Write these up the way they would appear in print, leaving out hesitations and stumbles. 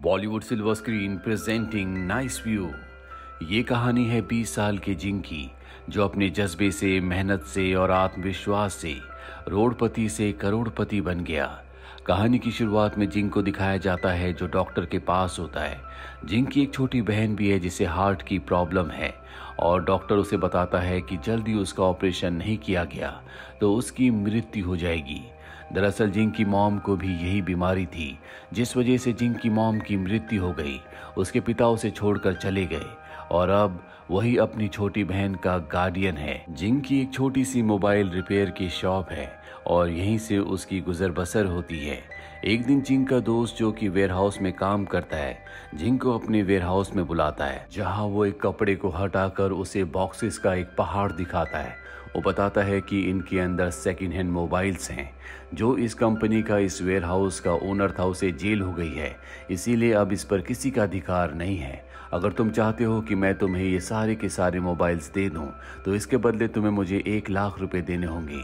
Bollywood silver screen presenting nice view. ये कहानी है 20 साल के जिंग की, जो अपने जज्बे से, मेहनत से और आत्मविश्वास से रोडपति से करोड़पति बन गया। कहानी की शुरुआत में जिंग को दिखाया जाता है जो डॉक्टर के पास होता है। जिंग की एक छोटी बहन भी है जिसे हार्ट की प्रॉब्लम है और डॉक्टर उसे बताता है कि जल्दी उसका ऑपरेशन नहीं किया गया तो उसकी मृत्यु हो जाएगी। दरअसल जिंग की मॉम को भी यही बीमारी थी, जिस वजह से जिंग की मॉम की मृत्यु हो गई। उसके पिता उसे छोड़कर चले गए और अब वही अपनी छोटी बहन का गार्डियन है। जिंग की एक छोटी सी मोबाइल रिपेयर की शॉप है और यहीं से उसकी गुजर बसर होती है। एक दिन जिंग का दोस्त जो कि वेयरहाउस में काम करता है, जिंग को अपने वेयरहाउस में बुलाता है, जहां वो एक कपड़े को हटाकर उसे बॉक्सेस का एक पहाड़ दिखाता है। वो बताता है कि इनके अंदर सेकंड हैंड मोबाइल्स हैं। जो इस कंपनी का, इस वेयरहाउस का ओनर था, उसे जेल हो गई है, इसीलिए अब इस पर किसी का अधिकार नहीं है। अगर तुम चाहते हो कि मैं तुम्हें ये सारे के सारे मोबाइल्स दे दूं तो इसके बदले तुम्हें मुझे 1 लाख रुपए देने होंगे।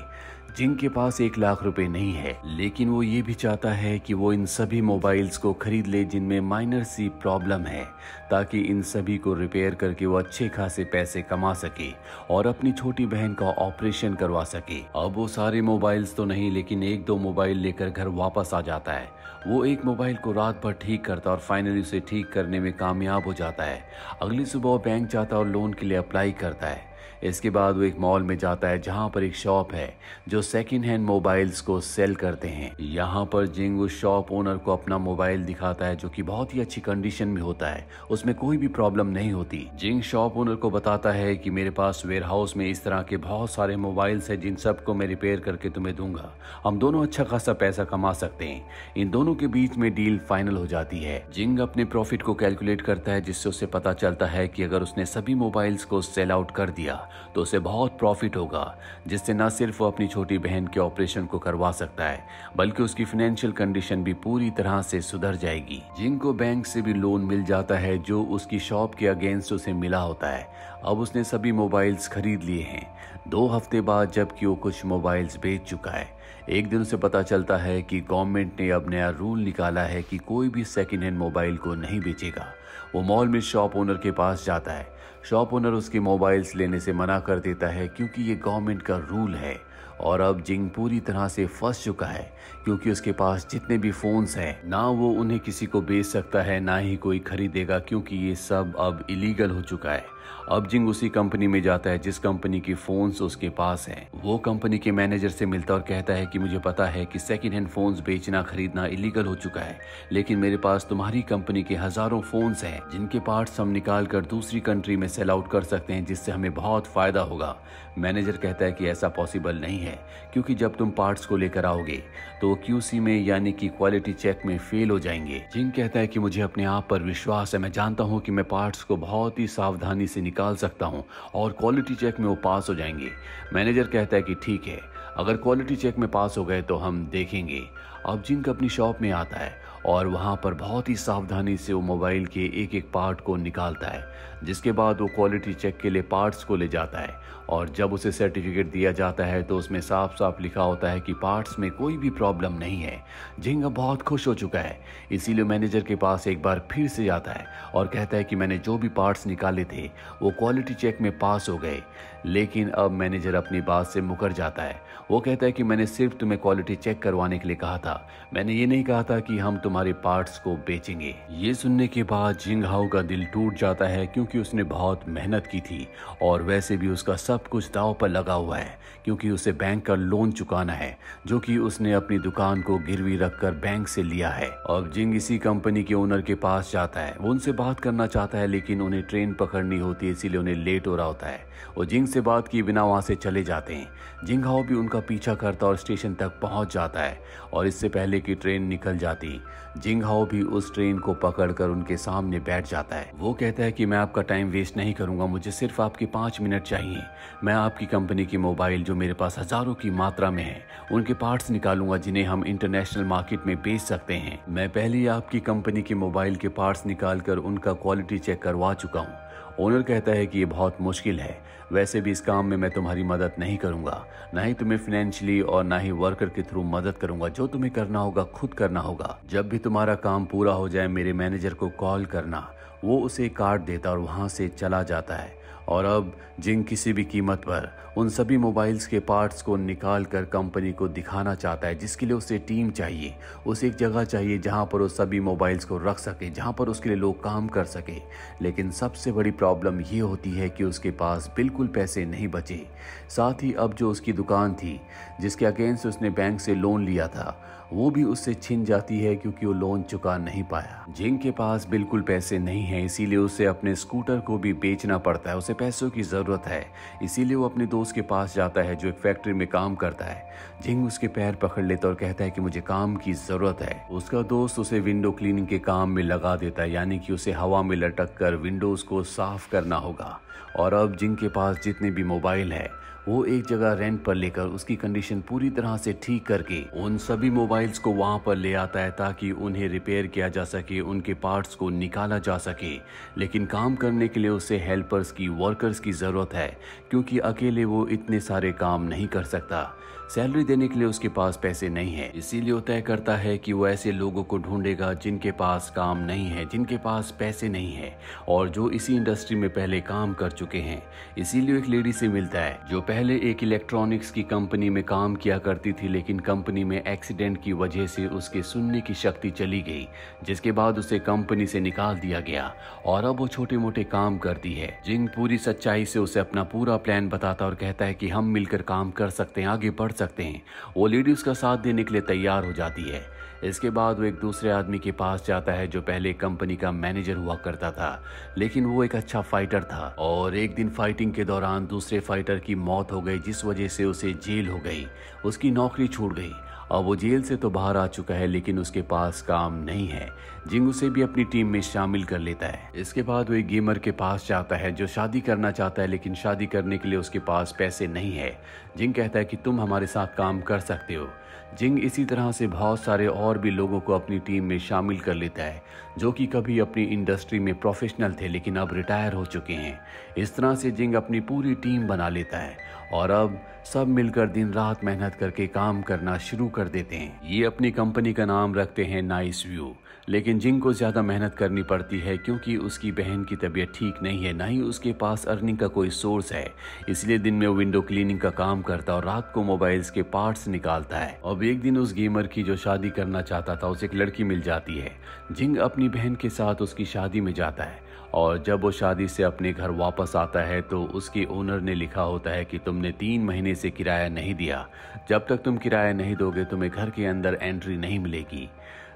जिंग के पास 1 लाख रुपए नहीं है, लेकिन वो ये भी चाहता है कि वो इन सभी मोबाइल्स को खरीद ले जिनमें माइनर सी प्रॉब्लम है, ताकि इन सभी को रिपेयर करके वो अच्छे खासे पैसे कमा सके और अपनी छोटी बहन का ऑपरेशन करवा सके। अब वो सारे मोबाइल्स तो नहीं, लेकिन 1-2 मोबाइल लेकर घर वापस आ जाता है। वो एक मोबाइल को रात भर ठीक करता और फाइनली उसे ठीक करने में कामयाब हो जाता है। अगली सुबह वो बैंक जाता और लोन के लिए अप्लाई करता है। इसके बाद वो एक मॉल में जाता है जहां पर एक शॉप है जो सेकंड हैंड मोबाइल्स को सेल करते हैं। यहाँ पर जिंग उस शॉप ओनर को अपना मोबाइल दिखाता है जो कि बहुत ही अच्छी कंडीशन में होता है, उसमें कोई भी प्रॉब्लम नहीं होती। जिंग शॉप ओनर को बताता है कि मेरे पास वेयरहाउस में इस तरह के बहुत सारे मोबाइल्स हैं जिन सबको मैं रिपेयर करके तुम्हें दूंगा। हम दोनों अच्छा खासा पैसा कमा सकते हैं। इन दोनों के बीच में डील फाइनल हो जाती है। जिंग अपने प्रॉफिट को कैलकुलेट करता है, जिससे उसे पता चलता है कि अगर उसने सभी मोबाइल्स को सेल आउट कर दिया तो उसे बहुत प्रॉफिट होगा, जिससे न सिर्फ वो अपनी छोटी बहन के ऑपरेशन को करवा सकता है, बल्कि उसकी फाइनेंशियल कंडीशन भी पूरी तरह से सुधर जाएगी। जिंग को बैंक से भी लोन मिल जाता है जो उसकी शॉप के अगेंस्ट उसे मिला होता है। अब उसने सभी मोबाइल्स खरीद लिए हैं। 2 हफ्ते बाद जबकि वो कुछ मोबाइल्स बेच चुका है, एक दिन उसे पता चलता है कि गवर्नमेंट ने अब नया रूल निकाला है कि कोई भी सेकंड हैंड मोबाइल को नहीं बेचेगा। वो मॉल में शॉप ओनर के पास जाता है। शॉप ओनर उसके मोबाइल्स लेने से मना कर देता है क्योंकि ये गवर्नमेंट का रूल है। और अब जिंग पूरी तरह से फंस चुका है क्योंकि उसके पास जितने भी फोन्स हैं, ना वो उन्हें किसी को बेच सकता है, ना ही कोई खरीदेगा, क्योंकि ये सब अब इलीगल हो चुका है। अब जिंग उसी कंपनी में जाता है जिस कंपनी की फोन्स उसके पास हैं। वो कंपनी के मैनेजर से मिलता और कहता है कि मुझे पता है कि सेकंड हैंड फोन्स बेचना खरीदना इलीगल हो चुका है, लेकिन मेरे पास तुम्हारी कंपनी के हजारों फोन्स हैं जिनके पार्ट्स हम निकाल कर दूसरी कंट्री में सेल आउट कर सकते हैं, जिससे हमें बहुत फायदा होगा। मैनेजर कहता है कि ऐसा पॉसिबल नहीं है, क्योंकि जब तुम पार्ट्स को लेकर आओगे तो QC में यानी कि क्वालिटी चेक में फेल हो जाएंगे। जिंग कहता है कि मुझे अपने आप पर विश्वास है, मैं जानता हूं कि मैं पार्ट्स को बहुत ही सावधानी से निकाल सकता हूं और क्वालिटी चेक में वो पास हो जाएंगे। मैनेजर कहता है कि ठीक है, अगर क्वालिटी चेक में पास हो गए तो हम देखेंगे। अब जिंग अपनी शॉप में आता है और वहां पर बहुत ही सावधानी से वो मोबाइल के एक एक पार्ट को निकालता है, जिसके बाद वो क्वालिटी चेक के लिए पार्ट्स को ले जाता है और जब उसे सर्टिफिकेट दिया जाता है तो उसमें साफ साफ लिखा होता है कि पार्ट्स में कोई भी प्रॉब्लम नहीं है। जिंग अब बहुत खुश हो चुका है, इसीलिए मैनेजर के पास एक बार फिर से जाता है और कहता है कि मैंने जो भी पार्ट्स निकाले थे वो क्वालिटी चेक में पास हो गए। लेकिन अब मैनेजर अपनी बात से मुकर जाता है। वो कहता है कि मैंने सिर्फ तुम्हें क्वालिटी चेक करवाने के लिए कहा था, मैंने ये नहीं कहा था कि हम तुम्हारे पार्ट्स को बेचेंगे। ये सुनने के बाद जिंग हाओ का दिल टूट जाता है, क्योंकि उसने बहुत मेहनत की थी और वैसे भी उसका सब कुछ दांव पर लगा हुआ है, क्योंकि उसे बैंक का लोन चुकाना है जो कि उसने अपनी दुकान को गिरवी रखकर बैंक से लिया है। अब जिंग इसी कंपनी के ओनर के पास जाता है। वो उनसे बात करना चाहता है, लेकिन उन्हें ट्रेन पकड़नी होती है, इसीलिए उन्हें लेट हो रहा होता है। वो जिंग से बात किए बिना वहां से चले जाते हैं। जिंग हाओ भी उनका पीछा करता और स्टेशन तक पहुंच जाता है और इससे पहले कि ट्रेन निकल जाती, जिंग हाओ भी उस ट्रेन को पकड़कर उनके सामने बैठ जाता है। वो कहता है कि मैं आपका टाइम वेस्ट नहीं करूंगा, मुझे सिर्फ आपके 5 मिनट चाहिए। मैं आपकी कंपनी की मोबाइल जो मेरे पास हजारों की मात्रा में है, उनके पार्ट्स निकालूंगा जिन्हें हम इंटरनेशनल मार्केट में बेच सकते हैं। मैं पहले ही आपकी कंपनी के मोबाइल के पार्ट्स निकालकर उनका क्वालिटी चेक करवा चुका हूँ। ओनर कहता है कि ये बहुत मुश्किल है, वैसे भी इस काम में मैं तुम्हारी मदद नहीं करूंगा, ना ही तुम्हें फाइनेंशियली और ना ही वर्कर के थ्रू मदद करूंगा। जो तुम्हें करना होगा खुद करना होगा। जब भी तुम्हारा काम पूरा हो जाए मेरे मैनेजर को कॉल करना। वो उसे काट देता और वहाँ से चला जाता है। और अब जिंग किसी भी कीमत पर उन सभी मोबाइल्स के पार्ट्स को निकाल कर कंपनी को दिखाना चाहता है, जिसके लिए उसे टीम चाहिए। उसे एक जगह चाहिए जहां पर वो सभी मोबाइल्स को रख सके, जहां पर उसके लिए लोग काम कर सके। लेकिन सबसे बड़ी प्रॉब्लम ये होती है कि उसके पास बिल्कुल पैसे नहीं बचे। साथ ही अब जो उसकी दुकान थी जिसके अगेंस्ट उसने बैंक से लोन लिया था, वो भी उससे छिन जाती है क्योंकि वो लोन चुका नहीं पाया। जिंग के पास बिल्कुल पैसे नहीं है, इसीलिए उसे अपने स्कूटर को भी बेचना पड़ता है। उसे पैसों की जरूरत है, इसीलिए वो अपने दोस्त के पास जाता है जो एक फैक्ट्री में काम करता है। जिंग उसके पैर पकड़ लेता और कहता है कि मुझे काम की जरूरत है। उसका दोस्त उसे विंडो क्लीनिंग के काम में लगा देता है, यानी कि उसे हवा में लटक कर विंडोज को साफ करना होगा। और अब जिंग के पास जितने भी मोबाइल है वो एक जगह रेंट पर लेकर उसकी कंडीशन पूरी तरह से ठीक करके उन सभी मोबाइल्स को वहां पर ले आता है ताकि उन्हें रिपेयर किया जा सके, उनके पार्ट्स को निकाला जा सके। लेकिन काम करने के लिए उसे हेल्पर्स की, वर्कर्स की ज़रूरत है, क्योंकि अकेले वो इतने सारे काम नहीं कर सकता। सैलरी देने के लिए उसके पास पैसे नहीं है, इसीलिए वो तय करता है कि वो ऐसे लोगों को ढूंढेगा जिनके पास काम नहीं है, जिनके पास पैसे नहीं है और जो इसी इंडस्ट्री में पहले काम कर चुके हैं। इसीलिए एक लेडी से मिलता है जो पहले एक इलेक्ट्रॉनिक्स की कंपनी में काम किया करती थी, लेकिन कंपनी में एक्सीडेंट की वजह से उसके सुनने की शक्ति चली गई, जिसके बाद उसे कंपनी से निकाल दिया गया और अब वो छोटे मोटे काम करती है। जिंग पूरी सच्चाई से उसे अपना पूरा प्लान बताता और कहता है कि हम मिलकर काम कर सकते हैं, आगे बढ़ सकते हैं। वो लेडी उसका साथ देने के लिए तैयार हो जाती है। इसके बाद वो एक दूसरे आदमी के पास जाता है जो पहले कंपनी का मैनेजर हुआ करता था, लेकिन वो एक अच्छा फाइटर था और एक दिन फाइटिंग के दौरान दूसरे फाइटर की मौत हो गई, जिस वजह से उसे जेल हो गई, उसकी नौकरी छूट गई। अब वो जेल से तो बाहर आ चुका है लेकिन उसके पास काम नहीं है। जिंग उसे भी अपनी टीम में शामिल कर लेता है। इसके बाद वो एक गेमर के पास जाता है जो शादी करना चाहता है, लेकिन शादी करने के लिए उसके पास पैसे नहीं है। जिंग कहता है कि तुम हमारे साथ काम कर सकते हो। जिंग इसी तरह से बहुत सारे और भी लोगों को अपनी टीम में शामिल कर लेता है जो कि कभी अपनी इंडस्ट्री में प्रोफेशनल थे लेकिन अब रिटायर हो चुके हैं। इस तरह से जिंग अपनी पूरी टीम बना लेता है और अब सब मिलकर दिन रात मेहनत करके काम करना शुरू कर देते हैं। ये अपनी कंपनी का नाम रखते हैं नाइस व्यू। लेकिन जिंग को ज्यादा मेहनत करनी पड़ती है क्योंकि उसकी बहन की तबीयत ठीक नहीं है, ना ही उसके पास अर्निंग का कोई सोर्स है। इसलिए दिन में वो विंडो क्लीनिंग का काम करता और रात को मोबाइल्स के पार्ट्स निकालता है। अब एक दिन उस गेमर की जो शादी करना चाहता था उसे एक लड़की मिल जाती है। जिंग अपनी बहन के साथ उसकी शादी में जाता है और जब वो शादी से अपने घर वापस आता है तो उसके ओनर ने लिखा होता है कि तुमने 3 महीने से किराया नहीं दिया, जब तक तुम किराया नहीं दोगे तुम्हें घर के अंदर एंट्री नहीं मिलेगी।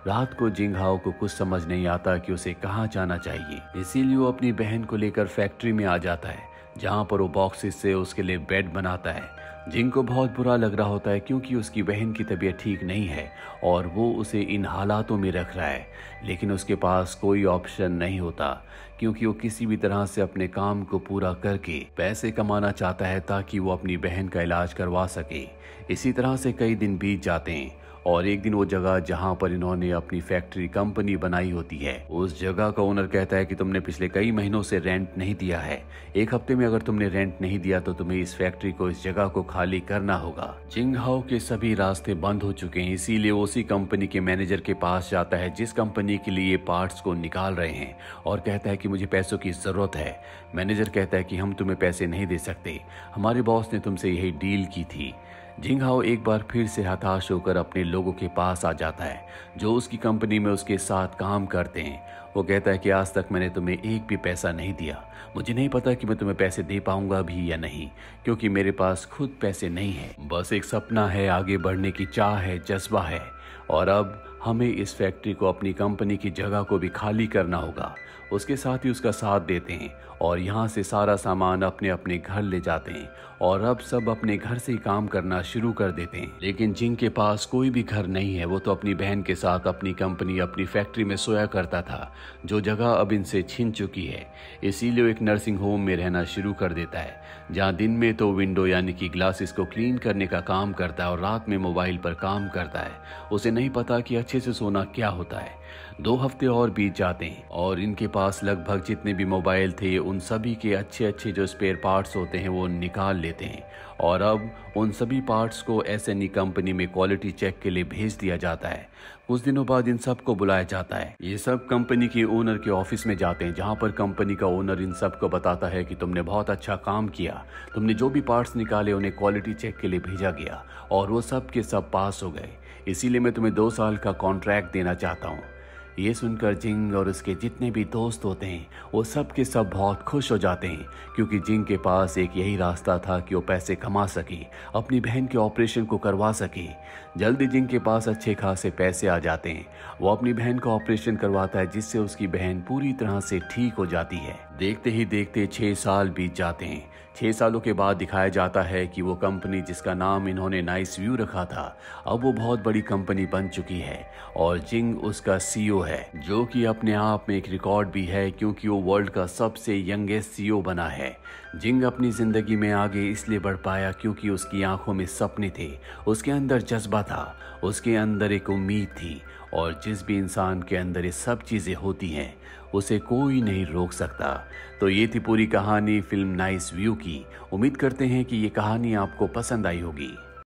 रात को जिंग हाओ को कुछ समझ नहीं आता कि उसे कहाँ जाना चाहिए, इसीलिए वो अपनी बहन को लेकर फैक्ट्री में आ जाता है जहाँ पर वो बॉक्सेस से उसके लिए बेड बनाता है। जिंग को बहुत बुरा लग रहा होता है क्योंकि उसकी बहन की तबीयत ठीक नहीं है और वो उसे इन हालातों में रख रहा है, लेकिन उसके पास कोई ऑप्शन नहीं होता क्योंकि वो किसी भी तरह से अपने काम को पूरा करके पैसे कमाना चाहता है ताकि वो अपनी बहन का इलाज करवा सके। इसी तरह से कई दिन बीत जाते हैं और एक दिन वो जगह जहां पर इन्होंने अपनी फैक्ट्री कंपनी बनाई होती है, उस जगह का ओनर कहता है कि तुमने पिछले कई महीनों से रेंट नहीं दिया है। 1 हफ्ते में अगर तुमने रेंट नहीं दिया तो तुम्हें इस फैक्ट्री को, इस जगह को खाली करना होगा। जिंग हाओ के सभी रास्ते बंद हो चुके हैं, इसीलिए वो उसी कंपनी के मैनेजर के पास जाता है जिस कंपनी के लिए पार्ट्स को निकाल रहे हैं और कहता है कि मुझे पैसों की जरूरत है। मैनेजर कहता है कि हम तुम्हें पैसे नहीं दे सकते, हमारे बॉस ने तुमसे यही डील की थी। जिंग हाओ एक बार फिर से हताश होकर अपने लोगों के पास आ जाता है जो उसकी कंपनी में उसके साथ काम करते हैं। वो कहता है कि आज तक मैंने तुम्हें एक भी पैसा नहीं दिया, मुझे नहीं पता कि मैं तुम्हें पैसे दे पाऊंगा भी या नहीं, क्योंकि मेरे पास खुद पैसे नहीं है। बस एक सपना है, आगे बढ़ने की चाह है, जज्बा है और अब हमें इस फैक्ट्री को, अपनी कंपनी की जगह को भी खाली करना होगा। उसके साथ ही उसका साथ देते हैं और यहाँ से सारा सामान अपने अपने घर ले जाते हैं और अब सब अपने घर से ही काम करना शुरू कर देते हैं। लेकिन जिंग के पास कोई भी घर नहीं है, वो तो अपनी बहन के साथ अपनी कंपनी, अपनी फैक्ट्री में सोया करता था जो जगह अब इनसे छिन चुकी है। इसीलिए वो एक नर्सिंग होम में रहना शुरू कर देता है जहाँ दिन में तो विंडो यानी कि ग्लासेस को क्लीन करने का काम करता है और रात में मोबाइल पर काम करता है। उसे नहीं पता कि अच्छी अच्छे से सोना क्या होता है। 2 हफ्ते और बीत जाते हैं और इनके पास लगभग जितने भी मोबाइल थे उन सभी के अच्छे अच्छे जो स्पेयर पार्ट्स होते हैं वो निकाल लेते हैं और अब उन सभी पार्ट्स को एसएनई कंपनी में क्वालिटी चेक के लिए भेज दिया जाता है। कुछ दिनों बाद इन सब को बुलाया जाता है। ये सब कंपनी के ओनर के ऑफिस में जाते हैं, जहां पर कंपनी का ओनर इन सब को बताता है कि तुमने बहुत अच्छा काम किया, तुमने जो भी पार्ट्स निकाले उन्हें क्वालिटी चेक के लिए भेजा गया और वो सब के सब पास हो गए, इसीलिए मैं तुम्हें 2 साल का कॉन्ट्रैक्ट देना चाहता हूँ। ये सुनकर जिंग और उसके जितने भी दोस्त होते हैं वो सब के सब बहुत खुश हो जाते हैं, क्योंकि जिंग के पास एक यही रास्ता था कि वो पैसे कमा सके, अपनी बहन के ऑपरेशन को करवा सके। जल्दी जिंग के पास अच्छे खासे पैसे आ जाते हैं। वो अपनी बहन का ऑपरेशन करवाता है, जिससे उसकी बहन पूरी तरह से ठीक हो जाती है। देखते ही देखते 6 साल बीत जाते हैं। 6 सालों के बाद दिखाया जाता है कि वो कंपनी जिसका नाम इन्होंने नाइस व्यू रखा था, अब वो बहुत बड़ी कंपनी बन चुकी है और जिंग उसका सीईओ है, जो कि अपने आप में एक रिकॉर्ड भी है, क्योंकि वो वर्ल्ड का सबसे यंगेस्ट सीईओ बना है। जिंग अपनी जिंदगी में आगे इसलिए बढ़ पाया क्योंकि उसकी आंखों में सपने थे, उसके अंदर जज्बा था, उसके अंदर एक उम्मीद थी, और जिस भी इंसान के अंदर ये सब चीजें होती हैं उसे कोई नहीं रोक सकता। तो ये थी पूरी कहानी फिल्म नाइस व्यू की। उम्मीद करते हैं कि ये कहानी आपको पसंद आई होगी।